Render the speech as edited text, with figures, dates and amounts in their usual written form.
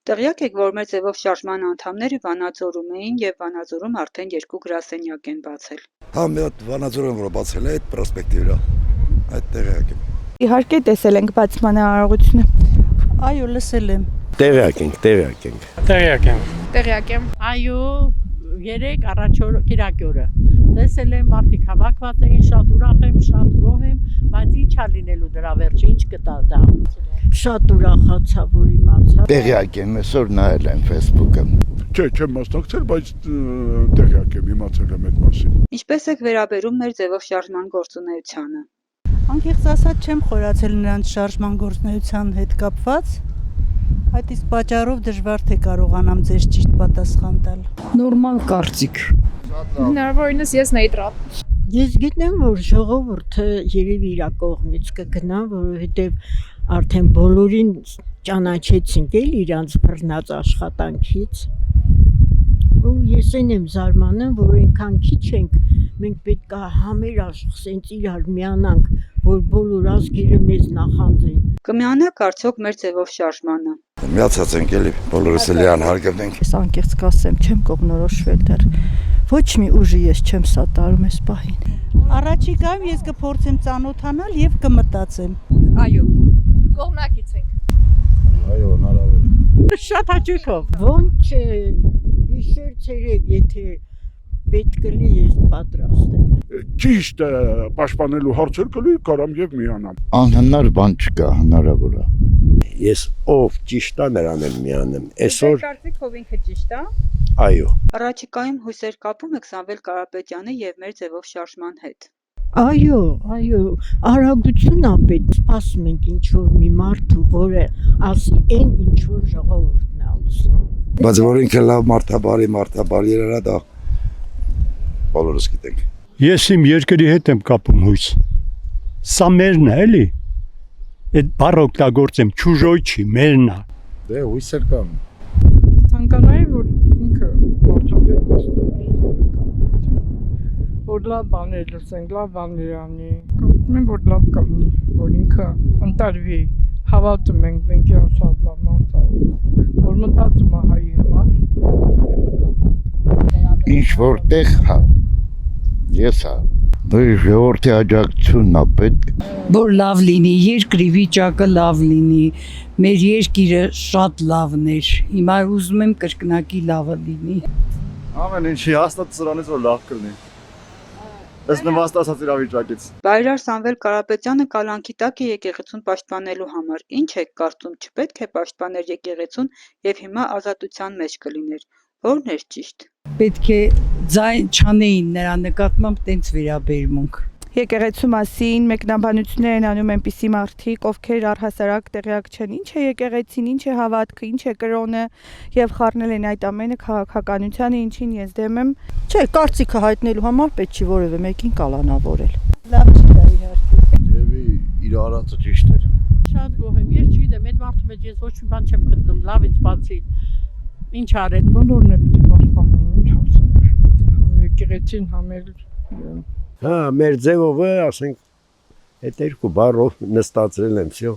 Տեղյակ եք, որ մեր ձևով շարժման անդամները Վանաձորում էին եւ Վանաձորում արդեն 2 գրասենյակ են բացել։ Հա, մի հատ Վանաձորում որ բացել է այդ պրոսպեկտի վրա։ Այդ տեղյակ եմ։ Իհարկե տեսել ենք բացման արարողությունը։ Այո, լսել եմ։ Տեղյակ եմ։ Այո, 3 առաջորդ կիրակյորը տեսել եմ, մարդիկ հավաքված էին, շատ ուրախ եմ, շատ գոհ եմ, բայց ինչ ա լինելու դրա վերջը, ինչ կտա դա։ Շատ ուրախացա, որ իմացա։ Տեղյակ եմ, այսօր նայել եմ Facebook-ը։ Չէ, չեմ մասնակցել, բայց տեղյակ եմ, իմացել եմ այդ մասին։ Ինչպես եք վերաբերում մեր ձևով շարժման գործունեությանը։ Անկեղծ ասած չեմ խորացել նրանց շարժման գործունեության հետ կապված։ Այդ իսկ պատճառով դժվար թե կարողանամ ձեզ ճիշտ պատասխան տալ։ Նորմալ կարծիք։ Հնարավորինս ես նեյտրալ։ Ես գիտեմ, որ ժողովուրդը երևի իր կողմից կգնա, որովհետև արդեն բոլորին ճանաչեցինք էլ իրանց բռնած աշխատանքից։ Ու ես եմ զարմանում, որ այնքան քիչ ենք, մենք պետք է համերաշխ սենց իրար միանանք, որ բոլոր ազգերը մեզ նախանձեն։ Կմիանաք արդյոք մեր ձևով շարժմանը։ Միացած ենք էլի, բոլորս էլի անհարգանք։ Ես անկեղծ կասեմ, չեմ կողմնորոշվել դեռ։ Ոչ մի ուժի ես չեմ սատարում այս պահին։ Առաջիկայում ես կփորձեմ ծանոթանալ եւ կմտածեմ։ Այո, կողմնակից ենք։ Այո, հնարավոր։ Շատ հաճույքով։ Ոնց գիշեր ցերեկ, եթե պետք կլի ես պատրաստ եմ։ Ճիշտ պաշտպանելու հարցեր կլի կարամ եւ միանամ։ Անհնար բան չկա, հնարավոր է։ Ես ով ճիշտ է նրան եմ միանում։ Այսօր Կարծիք ով ինքը ճիշտ է։ այո։ Առաջիկայում հույսեր կապում եք Սամվել Կարապետյանի եւ մեր ձևով շարժման հետ։ Այո, արագություն ա պետք, սպասում ենք ինչ-որ մի մարդու, որը ասի այն ինչ-որ ժողովուրդն է ասում։ Բայց որ ինքը լավ մարդաբարի երարա դա բոլորս գիտենք։ Ես իմ երկրի հետ եմ կապում հույս։ Սա մերն է, էլի։ Այդ բառը օգտագործեմ, չուժոյ չի, մերն է։ Դե հույսեր կան։ Ցանկանայի, որ ինքը վարչապետն է, որ լավ բաներ լսենք, լավ բաներ անի։ Կարծում եմ, որ լավ կլինի, որ ինքը ընտրվի, հավատում ենք, մենք իրան շատ լավ մարդ է, որ մտածում է հայի համար։ Ինչ որտեղ հա։ Ես հա։ Դու ժողովրդի աջակցությունն է պետք։ Որ լավ լինի, երկրի վիճակը լավ լինի, մեր երկիրը շատ լավն էր, հիմա ուզում եմ կրկնակի լավը լինի։ Ամեն ինչի հաստատ սրանից որ լավ կլինի։ Ես նվաստ ասած իրավիճակից։ Բայրար Սամվել Կարապետյանը կալանքի տակ է եկեղեցուն պաշտպանելու համար։ Ինչ եք կարծում, չպետք է պաշտպաներ եկեղեցուն եւ հիմա ազատության մեջ կլիներ։ Որն էր ճիշտ։ Պետք է ձայն չանեին նրա նկատմամբ տենց վերաբերմունք։ Եկեղեցու մասին մեկնաբանություններ են անում այնպիսի մարդիկ, ովքեր առհասարակ տեղյակ չեն, ինչ է եկեղեցին, ինչ է հավատքը, ինչ է կրոնը եւ խառնել են այդ ամենը քաղաքականությանը, ինչին ես դեմ եմ։ Չէ, կարծիքը հայտնելու համար պետք չի որևէ մեկին կալանավորել։ Լավ չի դա իհարկե։ Եվի իր արածը ճիշտ էր։ Շատ գոհ եմ, ես չգիտեմ, այդ մարդու մեջ ես ոչ մի բան չեմ գտնում, լավից բացի։ Ինչ արել։ Բոլորն է պետք է պաշտպանել, ինչ ասեմ։ Եկեղեցին համել Հա, մեր ձևով է, ասենք, այդ երկու բառով նստածրել եմ, всё։